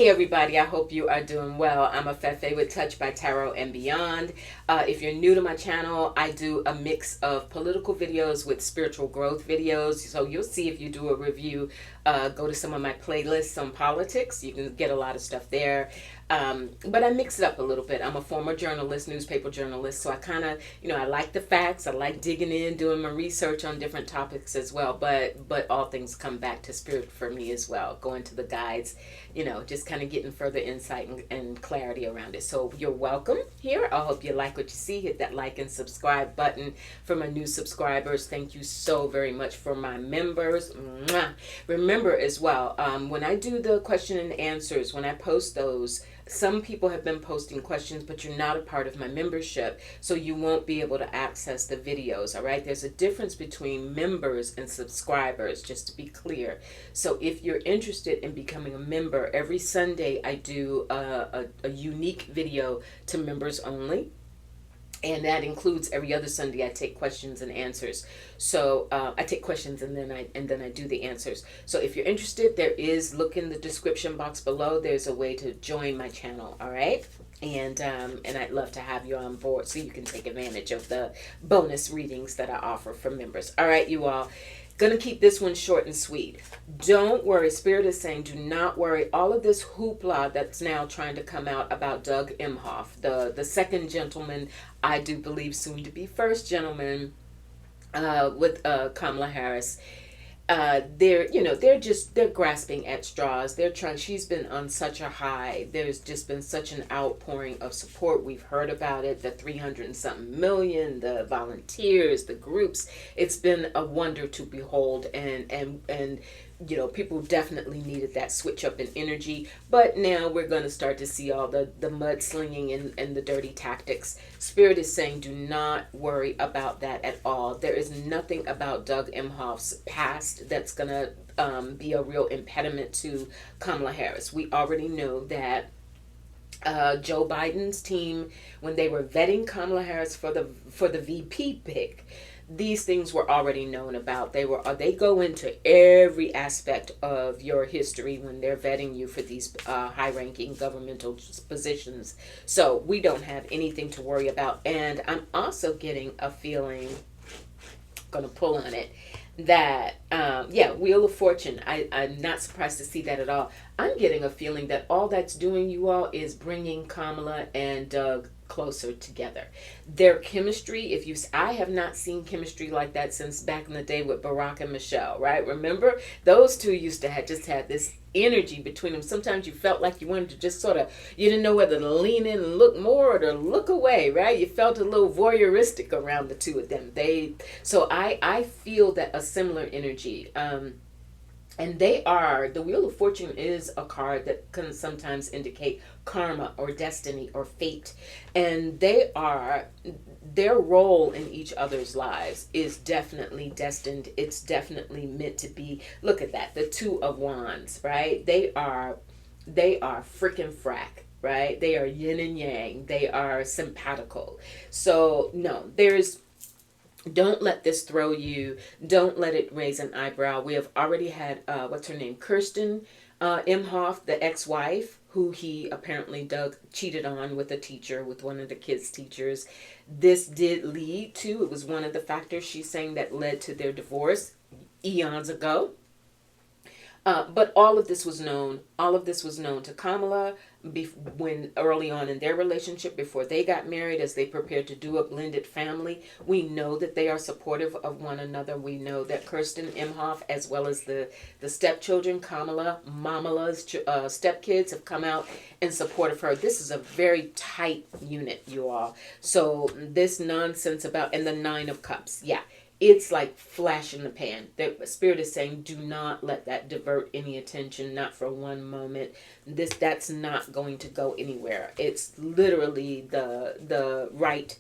Hey everybody, I hope you are doing well. I'm Afefe with Touch by Tarot and Beyond. If you're new to my channel, I do a mix of political videos with spiritual growth videos. So you'll see if you do a review, go to some of my playlists on politics. You can get a lot of stuff there. But I mix it up a little bit. I'm a former journalist, newspaper journalist, so I kind of, I like the facts. I like digging in, doing my research on different topics as well. But all things come back to spirit for me as well. Going to the guides, just kind of getting further insight and clarity around it. So you're welcome here. I hope you like what you see. Hit that like and subscribe button. For my new subscribers, thank you so very much. For my members, mwah. Remember as well, when I do the question and answers, when I post those, some people have been posting questions, but you're not a part of my membership, so you won't be able to access the videos, all right? There's a difference between members and subscribers, just to be clear. So if you're interested in becoming a member, every Sunday I do a unique video to members only. And that includes every other Sunday I take questions and answers. So I take questions and then I do the answers. So if you're interested, look in the description box below. There's a way to join my channel. All right. And I'd love to have you on board so you can take advantage of the bonus readings that I offer for members. All right, you all. Gonna keep this one short and sweet. Don't worry. Spirit is saying, do not worry. All of this hoopla that's now trying to come out about Doug Emhoff, the second gentleman, I do believe soon to be first gentleman, with Kamala Harris. They're grasping at straws. She's been on such a high. There's just been such an outpouring of support. We've heard about it, the 300 and something million, the volunteers, the groups. It's been a wonder to behold, and people definitely needed that switch up in energy. But now we're going to start to see all the mudslinging and the dirty tactics. Spirit is saying, do not worry about that at all. There is nothing about Doug Emhoff's past that's going to be a real impediment to Kamala Harris. We already know that Joe Biden's team, when they were vetting Kamala Harris for the VP pick, these things were already known about. They go into every aspect of your history when they're vetting you for these high-ranking governmental positions. So we don't have anything to worry about. And I'm also getting a feeling, gonna pull on it, that Wheel of Fortune. I'm not surprised to see that at all. I'm getting a feeling that all that's doing, you all, is bringing Kamala and Doug closer together. Their chemistry, I have not seen chemistry like that since back in the day with Barack and Michelle, right? Remember, those two used to have this energy between them. Sometimes you felt like you wanted to just you didn't know whether to lean in and look more or to look away, right? You felt a little voyeuristic around the two of them. So I feel that a similar energy. And the Wheel of Fortune is a card that can sometimes indicate karma or destiny or fate. And their role in each other's lives is definitely destined. It's definitely meant to be. Look at that. The Two of Wands, right? They are freaking frack, right? They are yin and yang. They are simpatical. So no, don't let this throw you. Don't let it raise an eyebrow. We have already had, what's her name? Kirsten Emhoff, the ex-wife, who he apparently Doug cheated on with a teacher, with one of the kids' teachers. This did lead to, it was one of the factors she's saying that led to their divorce eons ago. But all of this was known. All of this was known to Kamala when early on in their relationship, before they got married, as they prepared to do a blended family. We know that they are supportive of one another. We know that Kirsten Emhoff, as well as the stepchildren, Mamala's stepkids, have come out in support of her. This is a very tight unit, you all. So this nonsense and the Nine of Cups, it's like flash in the pan. The Spirit is saying, do not let that divert any attention, not for one moment. That's not going to go anywhere. It's literally the right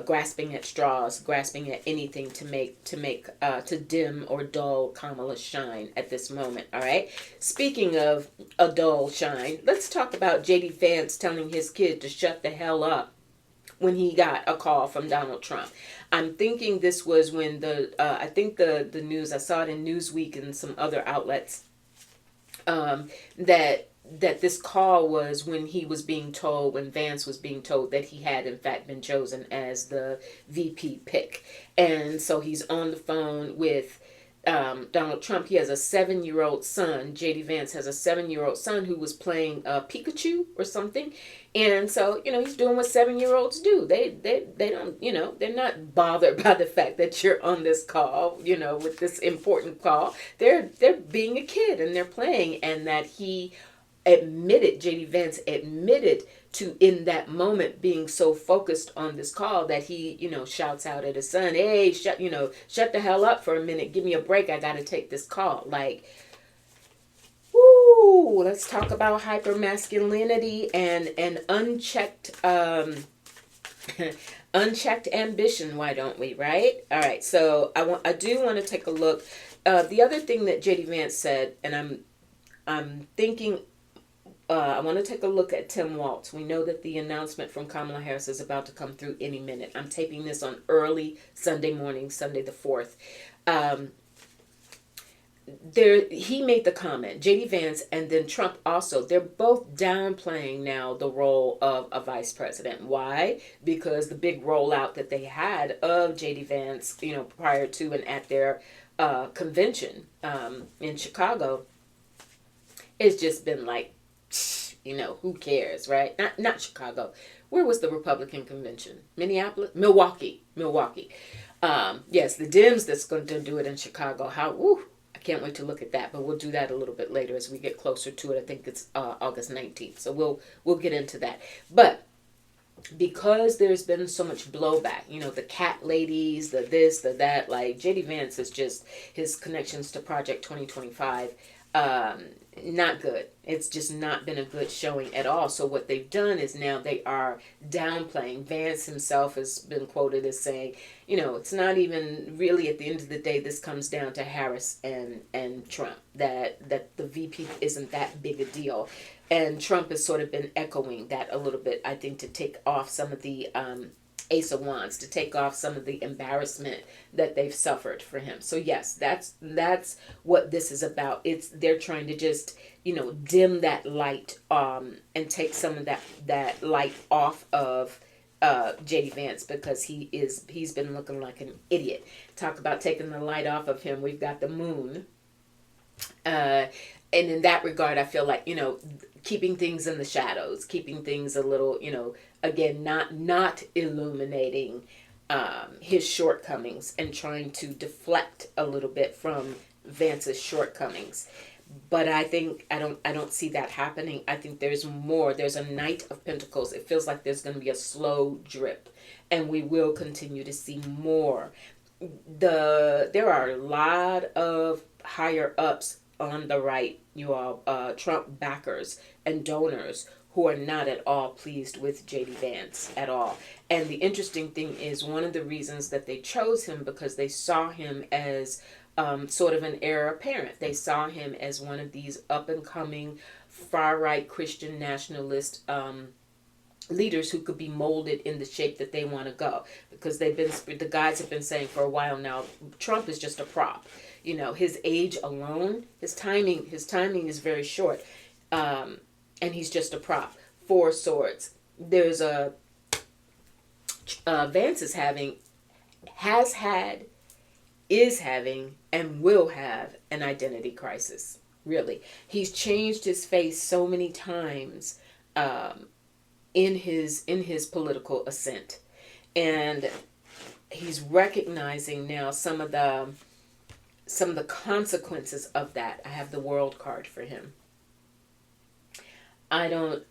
grasping at straws, grasping at anything to dim or dull Kamala's shine at this moment. All right. Speaking of a dull shine, let's talk about J.D. Vance telling his kid to shut the hell up when he got a call from Donald Trump. I'm thinking this was when I think the news, I saw it in Newsweek and some other outlets, that that this call was when he was being told, when Vance was being told that he had in fact been chosen as the VP pick. And so he's on the phone with Donald Trump. He has a 7-year-old son. JD Vance has a 7-year-old son who was playing Pikachu or something. And so, he's doing what 7-year-olds do. They don't, they're not bothered by the fact that you're on this call, with this important call. They're being a kid and they're playing. And that JD Vance admitted to, in that moment, being so focused on this call that he, shouts out at his son, "Hey, shut the hell up for a minute. Give me a break. I got to take this call." Like, woo, let's talk about hypermasculinity and unchecked, unchecked ambition. Why don't we, right? All right. So I do want to take a look. The other thing that JD Vance said, and I'm thinking, I want to take a look at Tim Walz. We know that the announcement from Kamala Harris is about to come through any minute. I'm taping this on early Sunday morning, Sunday the 4th. He made the comment, JD Vance and then Trump also, they're both downplaying now the role of a vice president. Why? Because the big rollout that they had of JD Vance, prior to and at their convention in Chicago, it's just been like, who cares, right? Not Chicago. Where was the Republican convention? Minneapolis? Milwaukee. Yes, the Dems that's going to do it in Chicago. I can't wait to look at that, but we'll do that a little bit later as we get closer to it. I think it's August 19th, so we'll get into that. But because there's been so much blowback, the cat ladies, the this, the that, like JD Vance is just, his connections to Project 2025, not good. It's just not been a good showing at all. So what they've done is now they are downplaying. Vance himself has been quoted as saying, it's not even really, at the end of the day, this comes down to Harris and Trump, that the VP isn't that big a deal. And Trump has sort of been echoing that a little bit, I think, to take off some of the Ace of Wands, to take off some of the embarrassment that they've suffered for him. So yes, that's what this is about. They're trying to just, dim that light and take some of that light off of JD Vance, because he's been looking like an idiot. Talk about taking the light off of him. We've got the moon. And in that regard, I feel like, keeping things in the shadows, keeping things a little, again, not illuminating his shortcomings and trying to deflect a little bit from Vance's shortcomings. But I think I don't see that happening. I think there's more. There's a Knight of Pentacles. It feels like there's going to be a slow drip, and we will continue to see more. There are a lot of higher ups on the right, Trump backers and donors, who are not at all pleased with JD Vance at all. And the interesting thing is, one of the reasons that they chose him, because they saw him as sort of an heir apparent. They saw him as one of these up-and-coming far-right Christian nationalist leaders who could be molded in the shape that they want to go. Because the guys have been saying for a while now, Trump is just a prop. His age alone, his timing is very short. And he's just a prop. 4 swords. There's Vance is having, and will have an identity crisis. Really. He's changed his face so many times in his political ascent. And he's recognizing now some of the consequences of that. I have the World card for him. I don't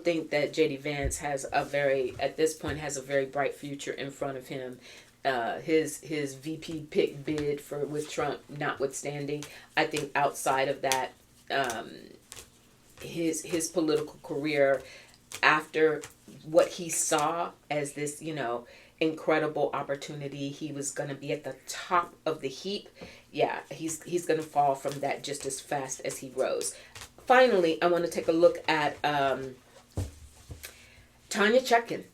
think that JD Vance at this point has a very bright future in front of him. His VP pick bid with Trump notwithstanding, I think outside of that, his political career, after what he saw as this, incredible opportunity, he was going to be at the top of the heap. Yeah, he's going to fall from that just as fast as he rose. Finally, I want to take a look at Tanya Chutkan.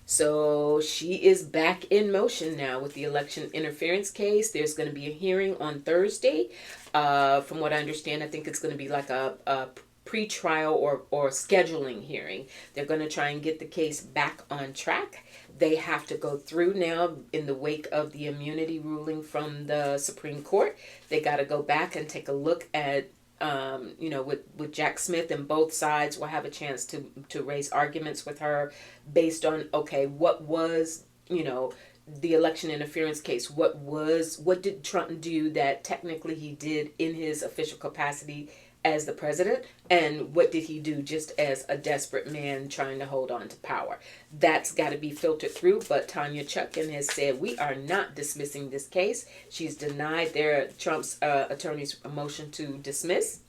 So she is back in motion now with the election interference case. There's going to be a hearing on Thursday. From what I understand, I think it's going to be like a pre-trial or scheduling hearing. They're going to try and get the case back on track. They have to go through now in the wake of the immunity ruling from the Supreme Court. They got to go back and take a look at with Jack Smith, and both sides will have a chance to raise arguments with her based on, okay, what was, the election interference case, what did Trump do that technically he did in his official capacity as the president, and what did he do just as a desperate man trying to hold on to power? That's got to be filtered through, but Tanya Chutkan has said, we are not dismissing this case. She's denied Trump's attorney's motion to dismiss.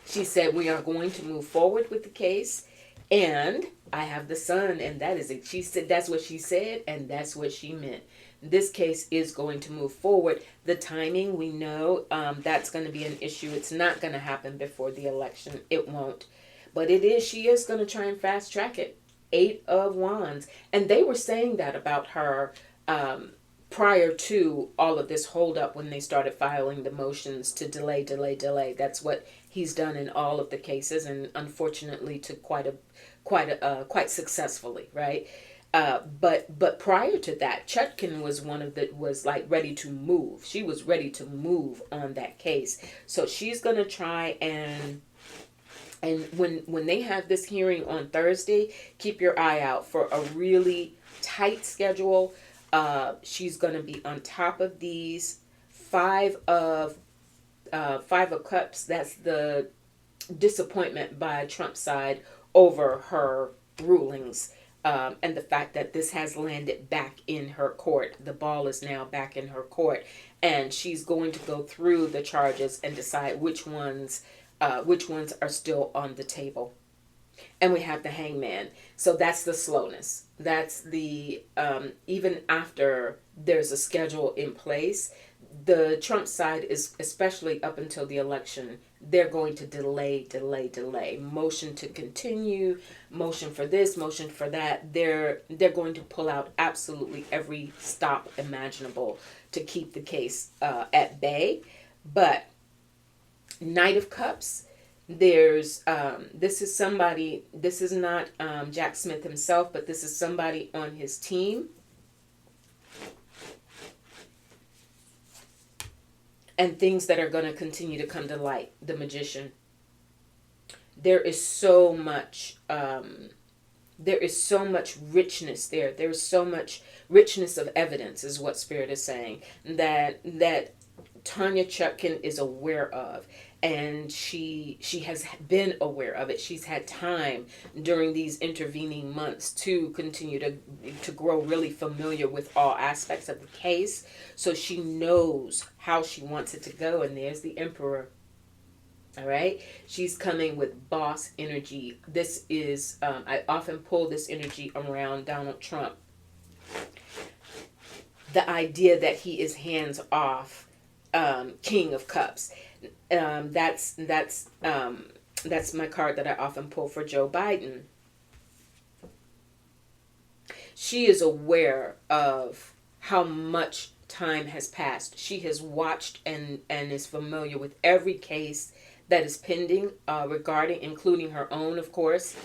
She said, we are going to move forward with the case, and I have the son, and that is it. She said that's what she said, and that's what she meant. This case is going to move forward. The timing, we know that's going to be an issue. It's not going to happen before the election. It won't. But she is going to try and fast track it. 8 of Wands. And they were saying that about her prior to all of this holdup when they started filing the motions to delay. That's what he's done in all of the cases, and unfortunately to quite successfully, right? But prior to that, Chutkan was was like ready to move. She was ready to move on that case. So she's gonna try and when they have this hearing on Thursday, keep your eye out for a really tight schedule. She's gonna be on top of these 5 of Cups. That's the disappointment by Trump's side over her rulings. And the fact that this has landed back in her court. The ball is now back in her court. And she's going to go through the charges and decide which ones are still on the table. And we have the Hangman. So that's the slowness. That's the, even after there's a schedule in place, the Trump side is, especially up until the election, they're going to delay. Motion to continue, motion for this, motion for that. They're going to pull out absolutely every stop imaginable to keep the case at bay. But Knight of Cups, this is not Jack Smith himself, but this is somebody on his team. And things that are going to continue to come to light. The Magician. There is so much richness there. There's so much richness of evidence, is what Spirit is saying, that Tanya Chutkan is aware of. And she has been aware of it. She's had time during these intervening months to continue to grow really familiar with all aspects of the case. So she knows how she wants it to go. And there's the Emperor. All right. She's coming with boss energy. This is, I often pull this energy around Donald Trump. The idea that he is hands off, King of Cups. That's my card that I often pull for Joe Biden. She is aware of how much time has passed. She has watched and is familiar with every case that is pending regarding, including her own, of course,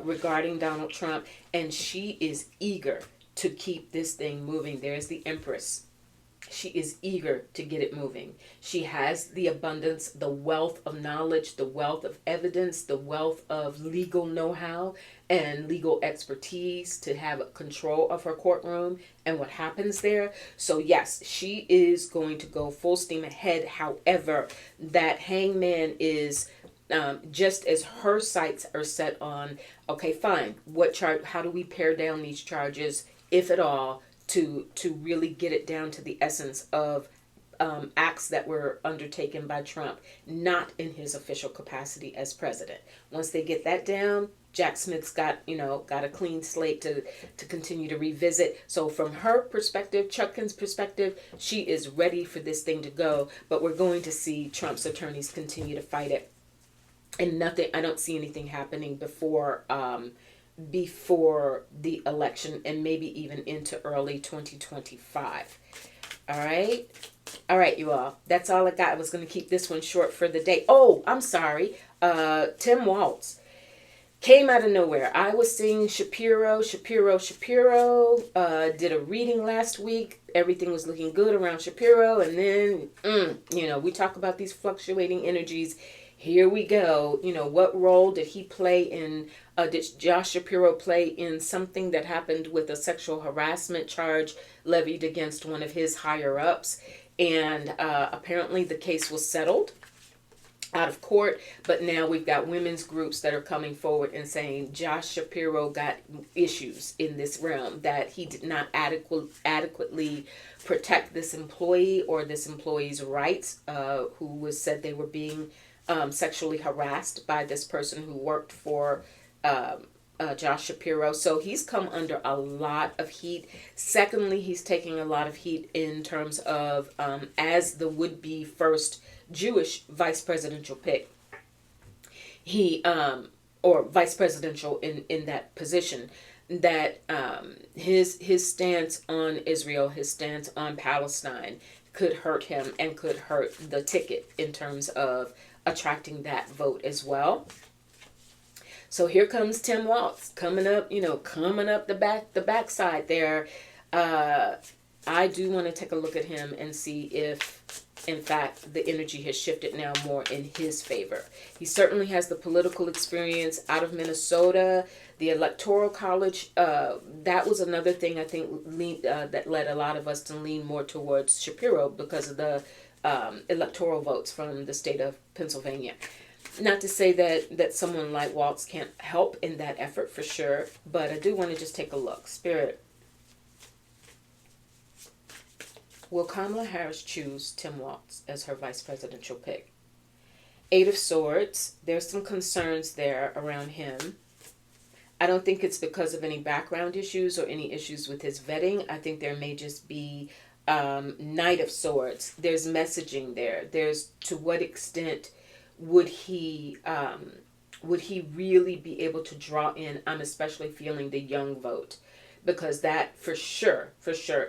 regarding Donald Trump. And she is eager to keep this thing moving. There's the Empress. She is eager to get it moving. She has the abundance, the wealth of knowledge, the wealth of evidence, the wealth of legal know-how and legal expertise to have control of her courtroom and what happens there. So yes, she is going to go full steam ahead. However, that Hangman is just as her sights are set on, okay, fine, how do we pare down these charges, if at all, to really get it down to the essence of acts that were undertaken by Trump, not in his official capacity as president. Once they get that down, Jack Smith's got a clean slate to continue to revisit. So from her perspective, Chutkan's perspective, she is ready for this thing to go, but we're going to see Trump's attorneys continue to fight it. And I don't see anything happening before the election, and maybe even into early 2025. All right, you all. That's all I got. I was going to keep this one short for the day. Oh, I'm sorry. Tim Walz came out of nowhere. I was seeing Shapiro. Did a reading last week. Everything was looking good around Shapiro. And then, we talk about these fluctuating energies. Here we go. What role did he play in, did Josh Shapiro play in something that happened with a sexual harassment charge levied against one of his higher ups? And apparently the case was settled out of court, but now we've got women's groups that are coming forward and saying Josh Shapiro got issues in this realm, that he did not adequately protect this employee or this employee's rights, who was said they were being sexually harassed by this person who worked for Josh Shapiro. So he's come under a lot of heat. Secondly, he's taking a lot of heat in terms of as the would-be first Jewish vice presidential pick. He or vice presidential in that position, that his stance on Israel, his stance on Palestine could hurt him and could hurt the ticket in terms of attracting that vote as well. So here comes Tim Walz coming up the backside there. I do want to take a look at him and see if, in fact, the energy has shifted now more in his favor. He certainly has the political experience out of Minnesota, the Electoral College. That was another thing I think that led a lot of us to lean more towards Shapiro because of the electoral votes from the state of Pennsylvania. Not to say that someone like Walz can't help in that effort for sure, but I do want to just take a look. Spirit. Will Kamala Harris choose Tim Walz as her vice presidential pick? 8 of Swords. There's some concerns there around him. I don't think it's because of any background issues or any issues with his vetting. I think there may just be Knight of Swords. There's messaging there. There's to what extent would he really be able to draw in? I'm especially feeling the young vote, because that for sure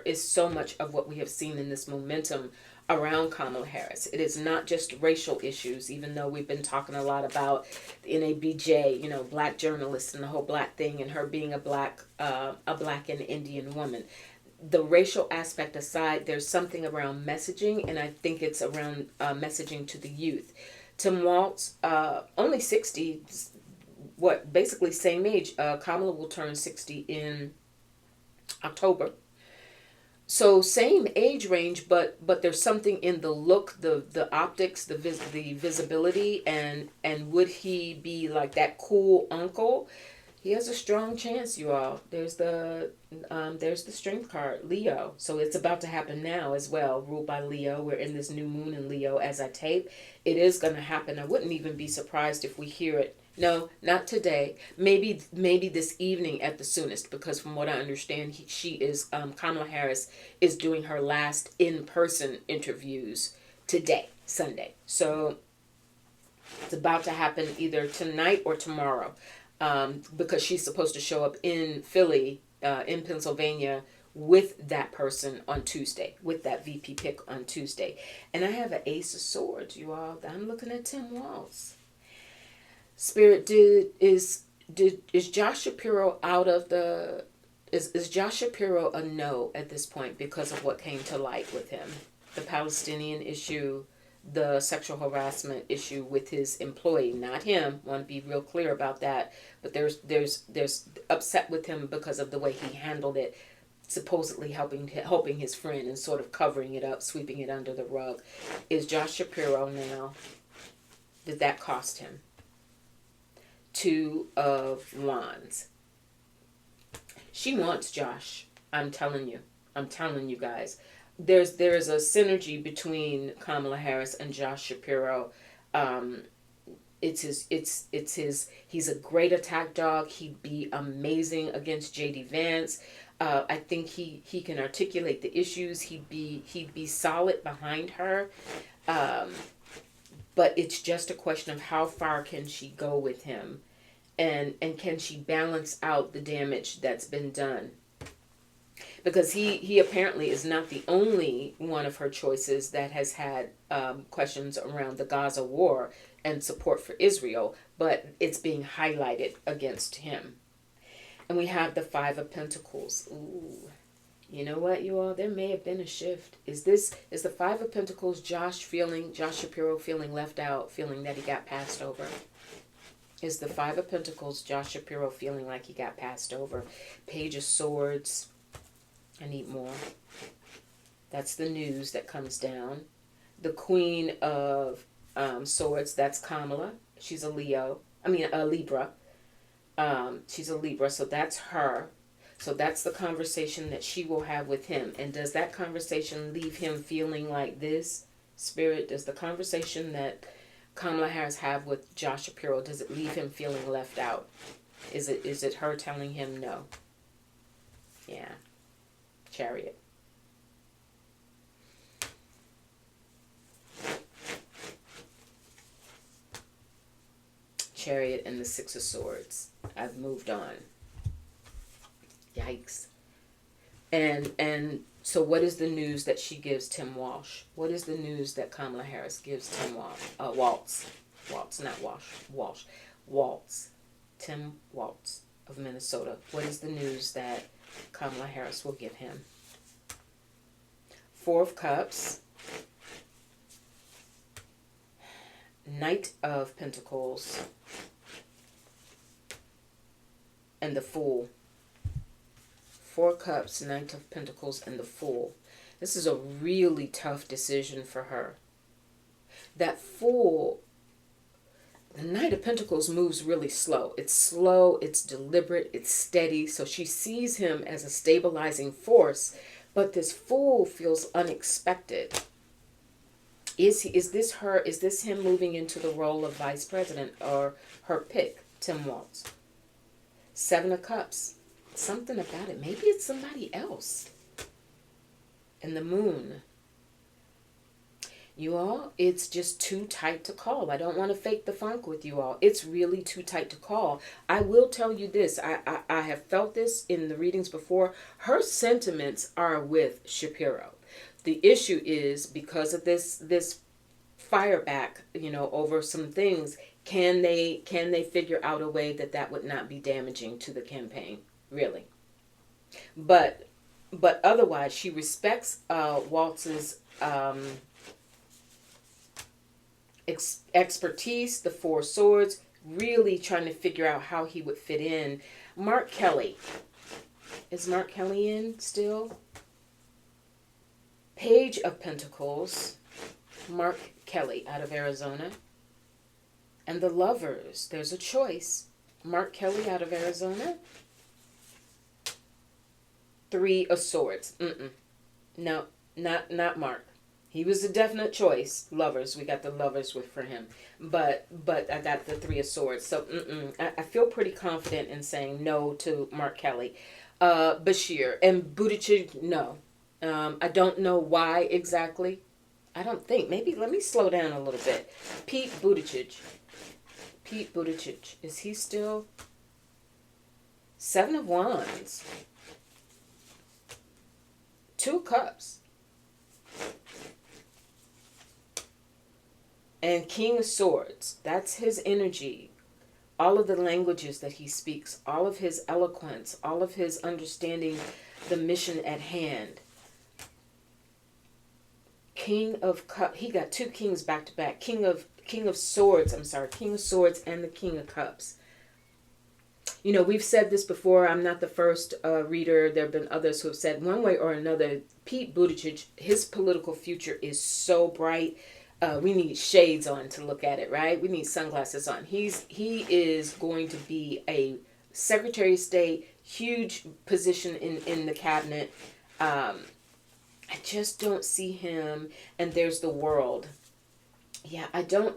is so much of what we have seen in this momentum around Kamala Harris. It is not just racial issues, even though we've been talking a lot about the NABJ, black journalists and the whole black thing, and her being a black and Indian woman. The racial aspect aside, there's something around messaging, and I think it's around messaging to the youth. Tim Walz, only 60, basically same age. Kamala will turn 60 in October. So same age range, but there's something in the look, the optics, the visibility, and would he be like that cool uncle? He has a strong chance, you all. There's the strength card, Leo. So it's about to happen now as well, ruled by Leo. We're in this new moon in Leo as I tape. It is going to happen. I wouldn't even be surprised if we hear it. No, not today. Maybe this evening at the soonest, because from what I understand, Kamala Harris is doing her last in-person interviews today, Sunday. So it's about to happen either tonight or tomorrow. Because she's supposed to show up in Philly, in Pennsylvania, with that person on Tuesday, with that VP pick on Tuesday. And I have an Ace of Swords, you all. I'm looking at Tim Walz. Spirit, is Josh Shapiro out of the... Is Josh Shapiro a no at this point because of what came to light with him? The Palestinian issue, the sexual harassment issue with his employee, not him. Want to be real clear about that. But there's upset with him because of the way he handled it, supposedly helping his friend and sort of covering it up, sweeping it under the rug. Is Josh Shapiro now? Did that cost him? 2 of Wands. She wants Josh. I'm telling you guys. There is a synergy between Kamala Harris and Josh Shapiro. He's a great attack dog. He'd be amazing against JD Vance. I think he can articulate the issues. He'd be solid behind her. But it's just a question of how far can she go with him, and can she balance out the damage that's been done. because he apparently is not the only one of her choices that has had questions around the Gaza war and support for Israel, but it's being highlighted against him. And we have the Five of Pentacles. Ooh. You know what, you all? There may have been a shift. Is the Five of Pentacles Josh Shapiro feeling left out, feeling that he got passed over? Is the Five of Pentacles Josh Shapiro feeling like he got passed over? Page of Swords. I need more. That's the news that comes down. The Queen of Swords, that's Kamala. She's a Libra. She's a Libra, so that's her. So that's the conversation that she will have with him. And does that conversation leave him feeling like this? Spirit, does the conversation that Kamala Harris have with Josh Shapiro, does it leave him feeling left out? Is it her telling him no? Yeah. Chariot. Chariot and the Six of Swords. I've moved on. Yikes. And so what is the news that she gives Tim Walsh? What is the news that Kamala Harris gives Tim Waltz? Waltz, not Walsh. Walsh. Waltz. Tim Waltz of Minnesota. What is the news that Kamala Harris will give him? Four of Cups. Knight of Pentacles. And the Fool. Four Cups, Knight of Pentacles, and the Fool. This is a really tough decision for her. That Fool, the Knight of Pentacles moves really slow. It's slow, it's deliberate, it's steady. So she sees him as a stabilizing force, but this Fool feels unexpected. Is this him moving into the role of vice president, or her pick, Tim Waltz? Seven of Cups. Something about it. Maybe it's somebody else. And the Moon. You all, it's just too tight to call. I don't want to fake the funk with you all. It's really too tight to call. I will tell you this. I have felt this in the readings before. Her sentiments are with Shapiro. The issue is, because of this fire back, over some things, can they figure out a way that would not be damaging to the campaign? Really. But otherwise, she respects Waltz's expertise, the Four Swords, really trying to figure out how he would fit in. Mark Kelly. Is Mark Kelly in still? Page of Pentacles. Mark Kelly out of Arizona. And the Lovers. There's a choice. Mark Kelly out of Arizona. Three of Swords. No, not Mark. He was a definite choice. Lovers. We got the Lovers for him. But I got the Three of Swords. So I feel pretty confident in saying no to Mark Kelly. Bashir and Buttigieg, no. I don't know why exactly. I don't think. Maybe let me slow down a little bit. Pete Buttigieg. Is he still? Seven of Wands. Two Cups. And King of Swords. That's his energy. All of the languages that he speaks. All of his eloquence. All of his understanding the mission at hand. King of Cups. He got two kings back to back. King of Swords. King of Swords and the King of Cups. We've said this before. I'm not the first reader. There have been others who have said one way or another, Pete Buttigieg, his political future is so bright. We need shades on to look at it, right? We need sunglasses on. He is going to be a Secretary of State, huge position in the cabinet. I just don't see him. And there's the world. Yeah, I don't.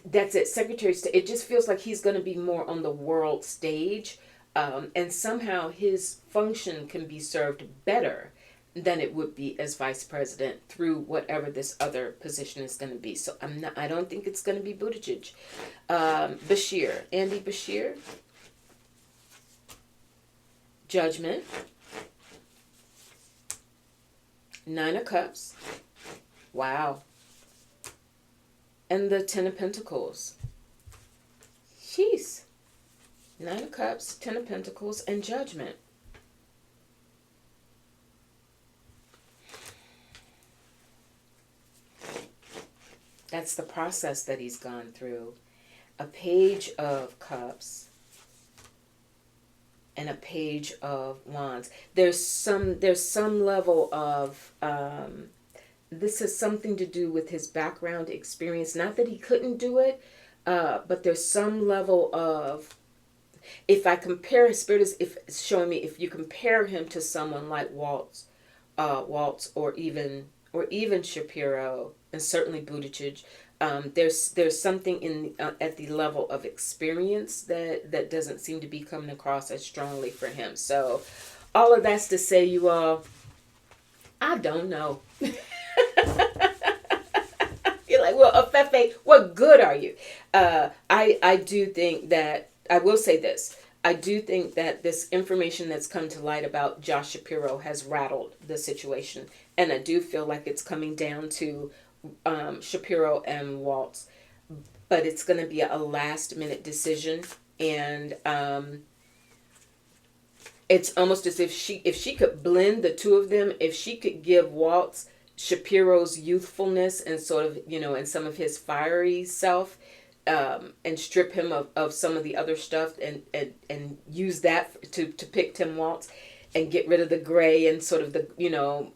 That's it. Secretary of State. It just feels like he's going to be more on the world stage. And somehow his function can be served better than it would be as vice president through whatever this other position is going to be. So I don't think it's going to be Buttigieg. Bashir. Andy Bashir. Judgment. Nine of Cups. Wow. And the Ten of Pentacles. Jeez. Nine of Cups, Ten of Pentacles, and Judgment. That's the process that he's gone through. A Page of Cups and a Page of Wands. There's some level of this has something to do with his background experience. Not that he couldn't do it, but there's some level of, if I compare his spirit, is if it's showing me, if you compare him to someone like Waltz, or even Shapiro, and certainly Buttigieg, there's something in at the level of experience that doesn't seem to be coming across as strongly for him. So all of that's to say, you all, I don't know. You're like, well, Afefe, what good are you? I do think that, I will say this. I do think that this information that's come to light about Josh Shapiro has rattled the situation. And I do feel like it's coming down to Shapiro and Waltz. But it's going to be a last minute decision. And it's almost as if she could blend the two of them, if she could give Waltz Shapiro's youthfulness and sort of, and some of his fiery self, and strip him of some of the other stuff, and use that to pick Tim Waltz, and get rid of the gray and sort of the,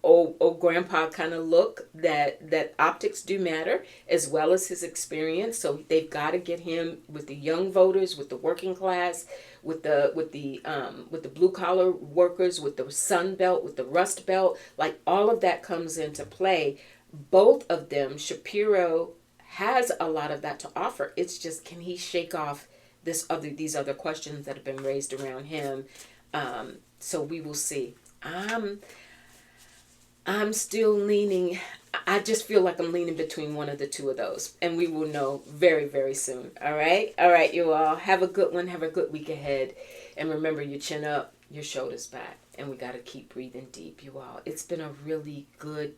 old grandpa kind of look, that optics do matter as well as his experience. So they've got to get him with the young voters, with the working class, with the blue collar workers, with the Sun Belt, with the Rust Belt. Like, all of that comes into play. Both of them, Shapiro has a lot of that to offer. It's just, can he shake off these other questions that have been raised around him? So we will see. I'm still leaning. I just feel like I'm leaning between one of the two of those, and we will know very, very soon. All right, you all have a good one. Have a good week ahead, and remember, your chin up, your shoulders back, and we got to keep breathing deep, you all. It's been a really good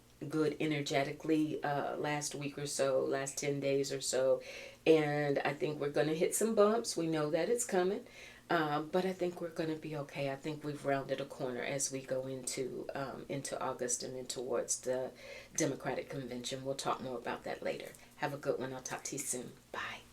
energetically last week or so, last 10 days or so, and I think we're going to hit some bumps. We know that it's coming. But I think we're going to be okay. I think we've rounded a corner as we go into August and then towards the Democratic convention. We'll talk more about that later. Have a good one. I'll talk to you soon. Bye.